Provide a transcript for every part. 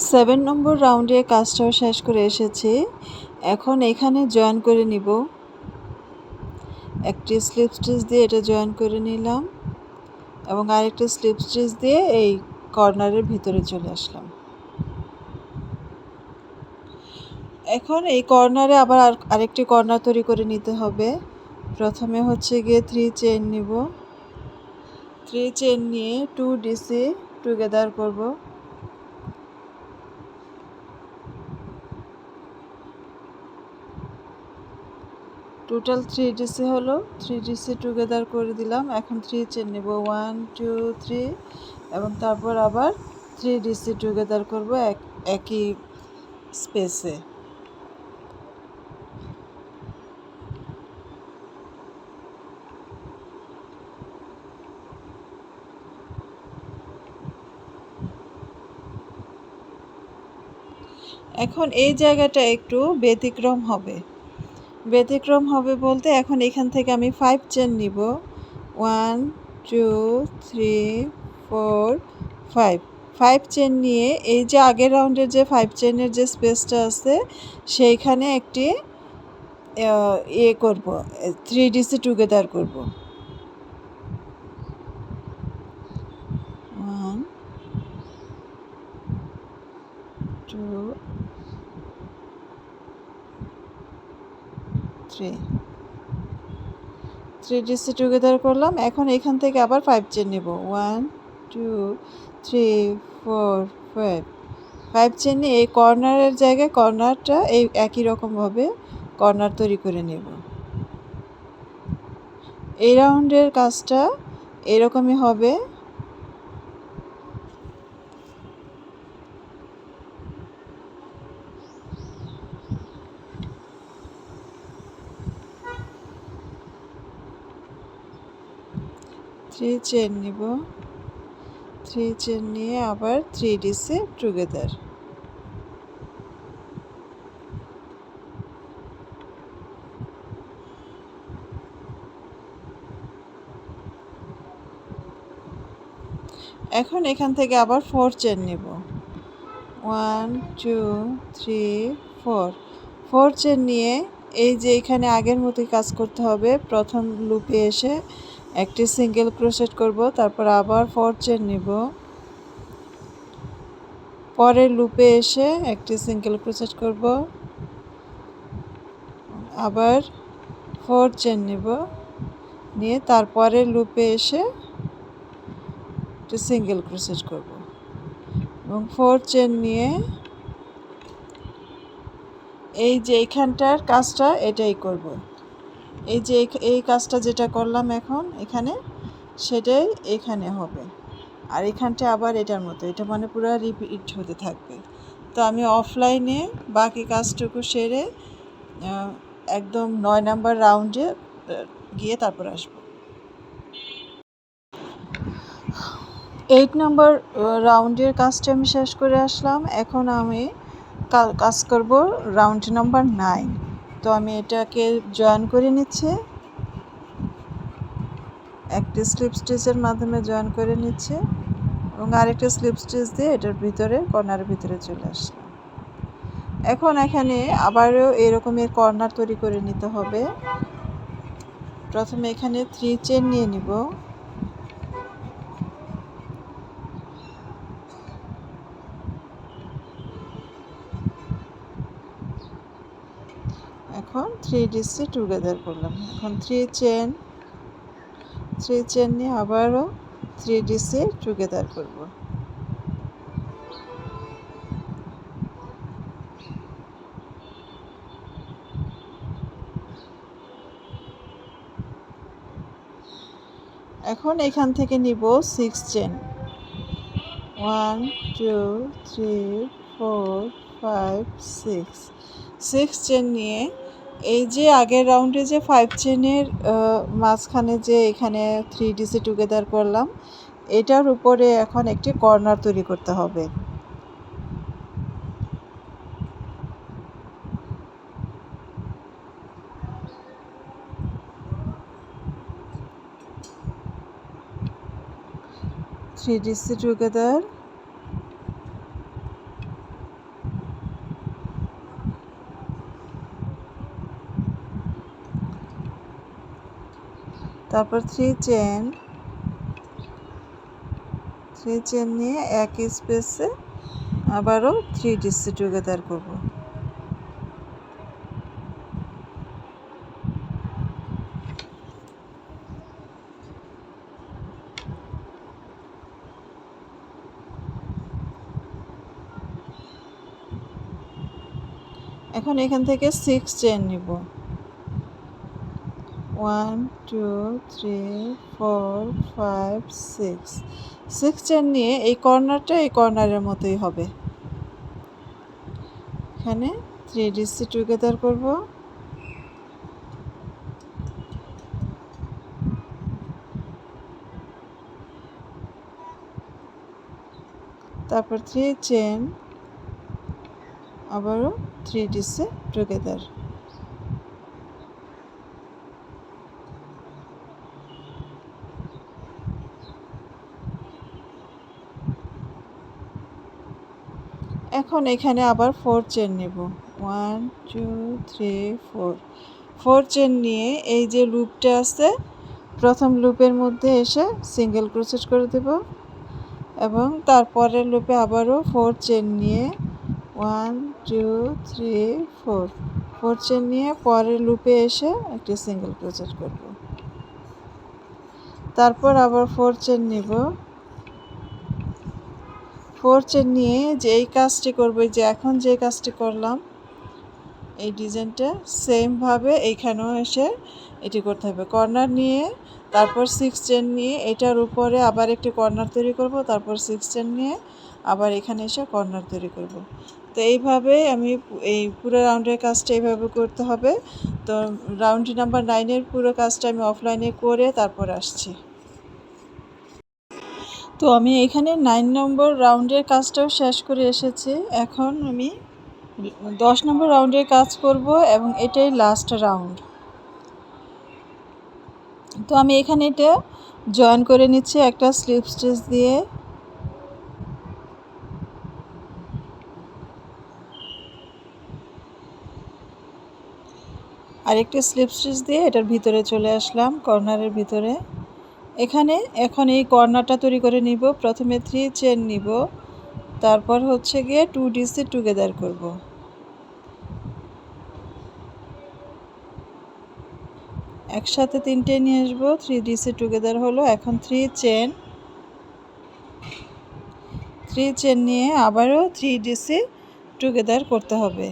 7 নম্বর রাউন্ডে কাজটাও শেষ করে এসেছি। এখন এখানে জয়েন করে নিব। একটি স্লিপ স্টিচ দিয়ে এটা জয়েন করে নিলাম এবং আরেকটা স্লিপ স্টিচ দিয়ে এই কর্নারের ভিতরে চলে আসলাম। এখন এই কর্নারে আবার আরেকটি কর্নার তৈরি করে নিতে হবে। প্রথমে হচ্ছে গিয়ে 3 চেইন নিব। 3 চেইন নিয়ে 2 ডিসি টুগেদার করব। টোটাল 3 ডিসি হলো। 3 ডিসি টুগেদার করে দিলাম। এখন 3 চেইন নেব 1 2 3 এবং তারপর আবার 3 ডিসি টুগেদার করব একই স্পেসে। এখন এই জায়গাটা একটু ব্যতিক্রম হবে। ব্যতিক্রম হবে বলতে এখন এখান থেকে আমি 5 চেইন নিব। 1 2 3 4 5 5 চেইন নিয়ে এই যে আগের রাউন্ডের যে 5 চেইনের যে স্পেসটা আছে সেইখানে একটি করব 3 ডিসি টুগেদার করব। 1 2 3 3 ডিসি টুগেদার করলাম। এখন এখান থেকে আবার 5 চেইন নেব 1 2 3 4 5 5 চেইন নিয়ে এই কর্নারের জায়গায় কর্নারটা এই একই রকমভাবে কর্নার তৈরি করে নেব। এই রাউন্ডের কাজটা এরকমই হবে। থ্রি চেইন নিব। 3 চেইন নিয়ে আবার 3 ডিসি টুগেদার। এখন এখান থেকে আবার 4 চেইন নিব 1 2 3 4 4 চেইন নিয়ে এই যে এখানে আগের মতোই কাজ করতে হবে। প্রথম লুপে এসে একটি সিঙ্গেল ক্রোশেট করব, তারপর আবার 4 চেইন নিব, পরের লুপে এসে একটি সিঙ্গেল ক্রোশেট করব, আবার 4 চেইন নিব, নিয়ে তারপরের লুপে এসে একটি সিঙ্গেল ক্রোশেট করব এবং 4 চেইন নিয়ে এই যে এইখানটার কাজটা এটাই করব। এই যে এই কাজটা যেটা করলাম এখন এখানে সেটাই এখানে হবে। আর এখানটা আবার এটার মতো, এটা মানে পুরো রিপিট হতে থাকবে। তো আমি অফলাইনে বাকি কাজটুকু সেরে একদম 9 নাম্বার রাউন্ডে গিয়ে তারপর আসব। 8 নাম্বার রাউন্ডের কাজটা আমি শেষ করে আসলাম। এখন আমি কাজ করব রাউন্ড নাম্বার 9। তো আমি এটাকে জয়েন করে নিচ্ছি, একটি স্লিপ স্টিচের মাধ্যমে জয়েন করে নিচ্ছি এবং আরেকটা স্লিপ স্টিচ দিয়ে এটার ভিতরে কর্নারের ভিতরে চলে আসলাম। এখন এখানে আবারও এরকমের কর্নার তৈরি করে নিতে হবে। প্রথমে এখানে 3 চেইন নিয়ে নিব, এখন 3 ডিসি টুগেদার করলাম। এখন 3 চেইন নিয়ে আবারও 3 ডিসি টুগেদার করব। এখন এখান থেকে নিব 6 চেইন 1 2 3 4 5 6 চেইন নিয়ে এই যে আগের রাউন্ডে যে 5 চেইনের মাঝখানে যে এখানে 3 ডিসি টুগেদার করলাম এটার উপরে এখন একটি কর্নার তৈরি করতে হবে। থ্রি ডিসি টুগেদার তারপর 3 চেন নিয়ে একই স্পেসে আবারও 3 ডিসি টুগেদার করব। এখন এখান থেকে 6 চেন নিব। 1 2 3 4 5 6 চেন নিয়ে এই কর্নারটা এই কর্নারের মতোই হবে। এখানে 3 ডিসি টুগেদার করব। তারপর 3 চেন, আবারও 3 ডিসি টুগেদার। এখন এখানে আবার 4 চেন নেব। 1 2 3 4 চেন নিয়ে এই যে লুপটা আছে প্রথম লুপের মধ্যে এসে সিঙ্গেল ক্রোশেট করে দেব এবং তারপরের লুপে আবারও 4 চেন নিয়ে 1 2 3 4 চেন নিয়ে পরের লুপে এসে একটি সিঙ্গেল ক্রোশেট করব। তারপর আবার 4 চেন নিব। 4 চেন নিয়ে যে এই কাজটি করব, যে এখন যে কাজটি করলাম এই ডিজাইনটা সেমভাবে এইখানেও এসে এটি করতে হবে। কর্নার নিয়ে তারপর 6 চেন নিয়ে এটার উপরে আবার একটি কর্নার তৈরি করব, তারপর 6 চেন নিয়ে আবার এখানে এসে কর্নার তৈরি করব। তো এইভাবে আমি এই পুরো রাউন্ডের কাজটা এইভাবে করতে হবে। তো রাউন্ড নাম্বার 9-এর পুরো কাজটা আমি অফলাইনে করে তারপর আসছি। তো আমি এখানে 9 নম্বর রাউন্ডের কাজটাও শেষ করে এসেছি। এখন আমি 10 নম্বর রাউন্ডের কাজ করব এবং এটাই লাস্ট রাউন্ড। তো আমি এখানে এটা জয়েন করে নিচ্ছি একটা স্লিপ স্টিচ দিয়ে। আরেকটি স্লিপ স্টিচ দিয়ে এটার ভিতরে চলে আসলাম, কর্নারের ভিতরে। এখানে এখন এই কর্নারটা তৈরি করে নিব। প্রথমে 3 চেন নিব, তারপর হচ্ছে গিয়ে 2 ডিসি টুগেদার করব। একসাথে 3টে নিয়ে আসবো, 3 ডিসি টুগেদার হলো। এখন 3 চেন নিয়ে আবারও 3 ডিসি টুগেদার করতে হবে।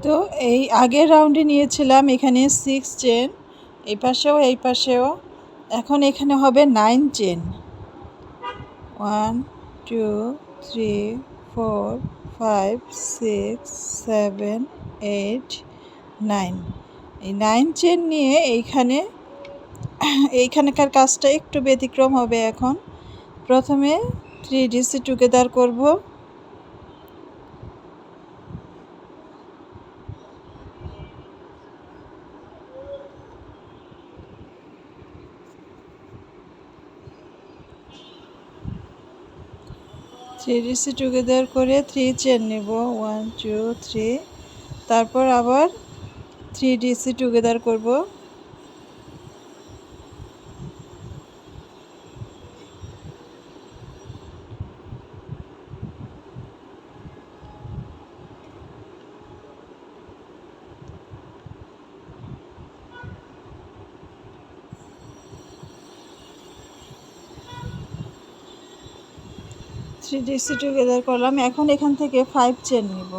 তো এই আগের রাউন্ডে নিয়েছিলাম এখানে 6 চেন, এই পাশেও এই পাশেও। এখন এখানে হবে 9 চেন। 1 2 3 4 5 6 7 8 9। এই 9 চেন নিয়ে এইখানকার কাজটা একটু ব্যতিক্রম হবে। এখন প্রথমে 3 ডিসি টুগেদার করব। থ্রি ডিসি টুগেদার করে 3 চেন নেব। 1 2 3। তারপর আবার 3 ডিসি টুগেদার করব। থ্রি ডিসি টুগেদার করলাম। এখন এখান থেকে 5 চেন নিব।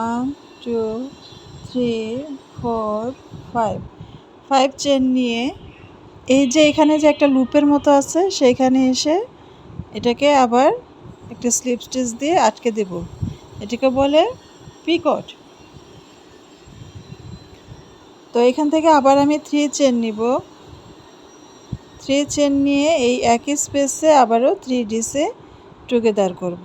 1 2 3 4 5 চেন নিয়ে এই যে এখানে যে একটা লুপের মতো আছে সেইখানে এসে এটাকে আবার একটা স্লিপ স্টিচ দিয়ে আটকে দেব। এটাকে বলে পিকট। তো এখান থেকে আবার আমি 3 চেন নিব। 3 চেন নিয়ে এই একই স্পেসে আবারও 3 ডিসি টুগেদার করব।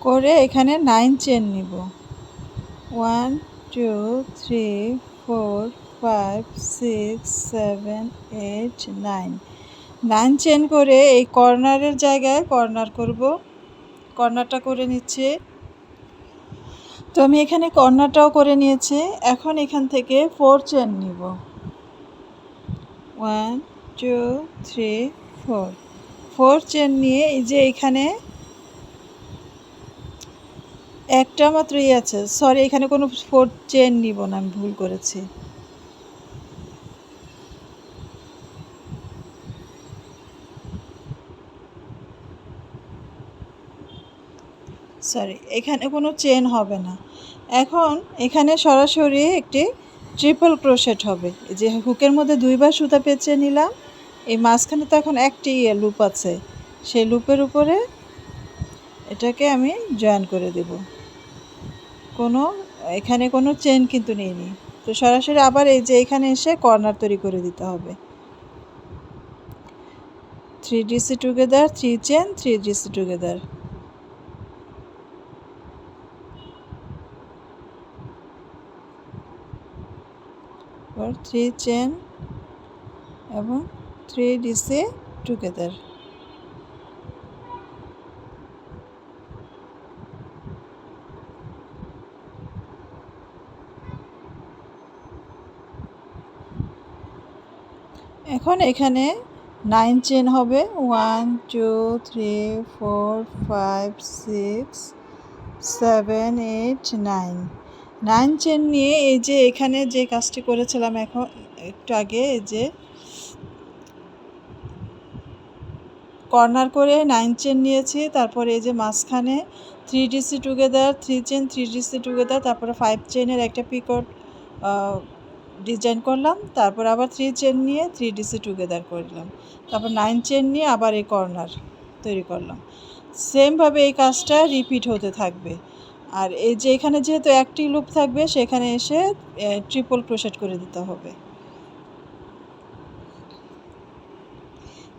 করে এখানে 9 চেন নিব। 1 2 3 4 5 6 7 8 9 9 চেন করে এই কর্নারের জায়গায় কর্নার করব। কর্নারটা করে নিচ্ছি। তো আমি এখানে কর্নারটাও করে নিয়েছি। এখন এখান থেকে 4 চেন নিব। 1 2 3 4 4 চেন নিয়ে এই যে এখানে একটা মাত্রই আছে, সরি এখানে কোনো 4 চেন নিব না, আমি ভুল করেছি। সরি, এখানে কোনো চেন হবে না। এখন এখানে সরাসরি একটি ট্রিপল ক্রোশেট হবে। এই যে হুকের মধ্যে 2বার সুতা পেঁচিয়ে নিলাম, এই মাঝখানে তো এখন একটি লুপ আছে, সেই লুপের উপরে এটাকে আমি জয়েন করে দেব। এখানে কোনো চেন কিন্তু নেইনি। তো সরাসরি আবার এই যে এখানে এসে কর্নার তৈরি করে দিতে হবে। 3 DC together, 3 chain, 3 DC together. और 3 চেন এবং 3 ডিসি টুগেদার। এখন এখানে 9 চেন হবে। 1 2 3 4 5 6 7 8 9 9 চেন নিয়ে এই যে এখানে যে কাজটি করেছিলাম এখন একটু আগে, এই যে কর্নার করে 9 চেন নিয়েছি, তারপরে এই যে মাঝখানে 3 DC together, 3 chain, 3 DC together, তারপরে 5 চেনের একটা পিকট ডিজাইন করলাম, তারপর আবার 3 চেন নিয়ে 3 ডিসি টুগেদার করলাম, তারপর 9 চেন নিয়ে আবার এই কর্নার তৈরি করলাম। সেমভাবে এই কাজটা রিপিট হতে থাকবে। আর এই যে এখানে যেহেতু একটি লুপ থাকবে, সেখানে এসে ট্রিপল ক্রোশেট করে দিতে হবে।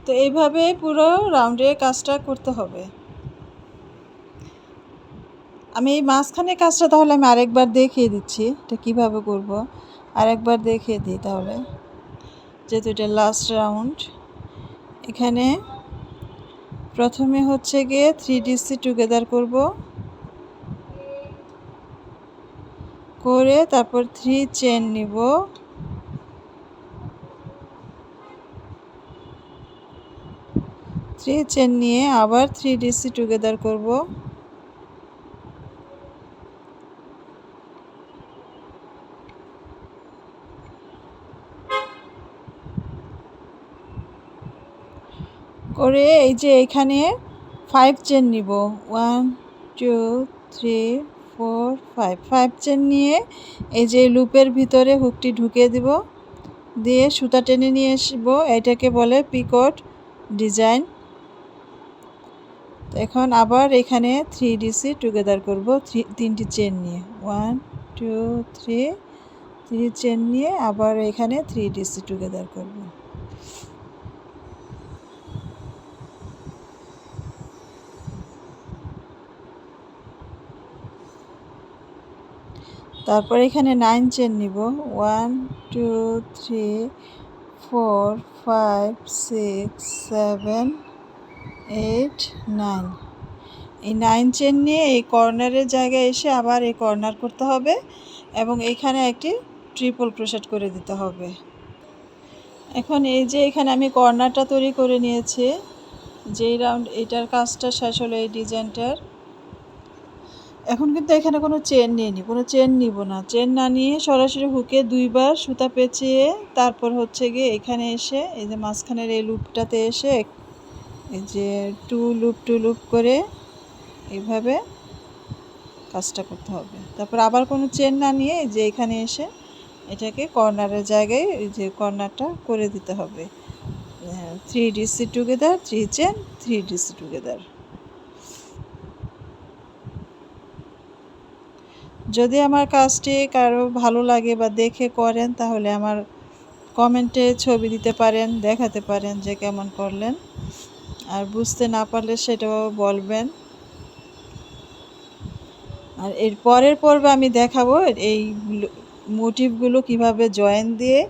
তো এইভাবে পুরো রাউন্ডে কাজটা করতে হবে। আমি এই মাঝখানে কাজটা তাহলে আমি আরেকবার দেখিয়ে দিচ্ছি এটা কীভাবে করব। আরেকবার দেখিয়ে দিই তাহলে, যেহেতু এটা লাস্ট রাউন্ড। এখানে প্রথমে হচ্ছে গিয়ে 3 ডিসি টুগেদার করব, করে তারপর 3 চেন নিব, চেন নিয়ে আবার 3 ডিসি টুগেদার করব, করে এই যে এখানে 5 চেন নিব। 1 2 3 4 5 চেন নিয়ে এই যে লুপের ভিতরে হুকটি ঢুকিয়ে দিব, দিয়ে সুতা টেনে নিয়ে আসবো। এটাকে বলে পিকট ডিজাইন। এখন আবার এখানে 3 ডিসি টুগেদার করব 3টি চেন নিয়ে। 1 2 3 চেন নিয়ে আবার এখানে 3 ডিসি টুগেদার করব। তারপর এখানে 9 চেন নিব। 1 2 3 4 5 6 7 8 9 এই 9 চেন নিয়ে এই কর্নারের জায়গায় এসে আবার এই কর্নার করতে হবে এবং এইখানে একটি ট্রিপল ক্রোশেট করে দিতে হবে। এখন এই যে এখানে আমি কর্নারটা তৈরি করে নিয়েছি, যেই রাউন্ড এটার কাজটা শেষ হলো এই ডিজাইনটার। এখন কিন্তু এখানে কোনো চেন নিইনি, কোনো চেন নিব না। চেন না নিয়ে সরাসরি হুকে 2বার সুতা পেঁচিয়ে তারপর হচ্ছে গিয়ে এখানে এসে এই যে মাঝখানের এই লুপটাতে এসে এই যে 2 লুপ করে এইভাবে কাজটা করতে হবে। তারপর আবার কোনো চেন না নিয়ে এই যে এখানে এসে এটাকে কর্নারের জায়গায় এই যে কর্নারটা করে দিতে হবে। 3 DC together, 3 chain, 3 DC together. যদি আমার কাজটি কারো ভালো লাগে বা দেখে করেন, তাহলে আমার কমেন্টে ছবি দিতে পারেন, দেখাতে পারেন যে কেমন করলেন। আর বুঝতে না পারলে সেটাও বলবেন। আর এর পরের পর্বে আমি দেখাবো এই মোটিভগুলো কিভাবে জয়েন দিয়ে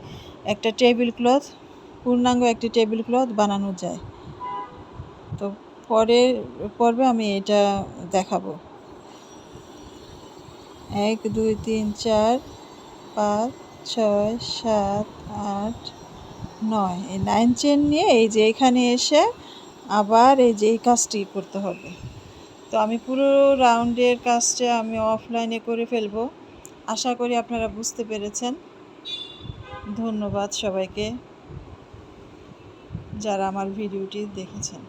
একটা টেবিল ক্লথ, পূর্ণাঙ্গ একটি টেবিল ক্লথ বানানো যায়। তো পরের পর্বে আমি এটা দেখাবো। 1 2 3 4 5 6 7 8 9 এই 9 চেন নিয়ে এই যে এখানে এসে আবার এই যে এই কাজটি করতে হবে। তো আমি পুরো রাউন্ডের কাজটা আমি অফলাইনে করে ফেলবো। আশা করি আপনারা বুঝতে পেরেছেন। ধন্যবাদ সবাইকে যারা আমার ভিডিওটি দেখেছেন।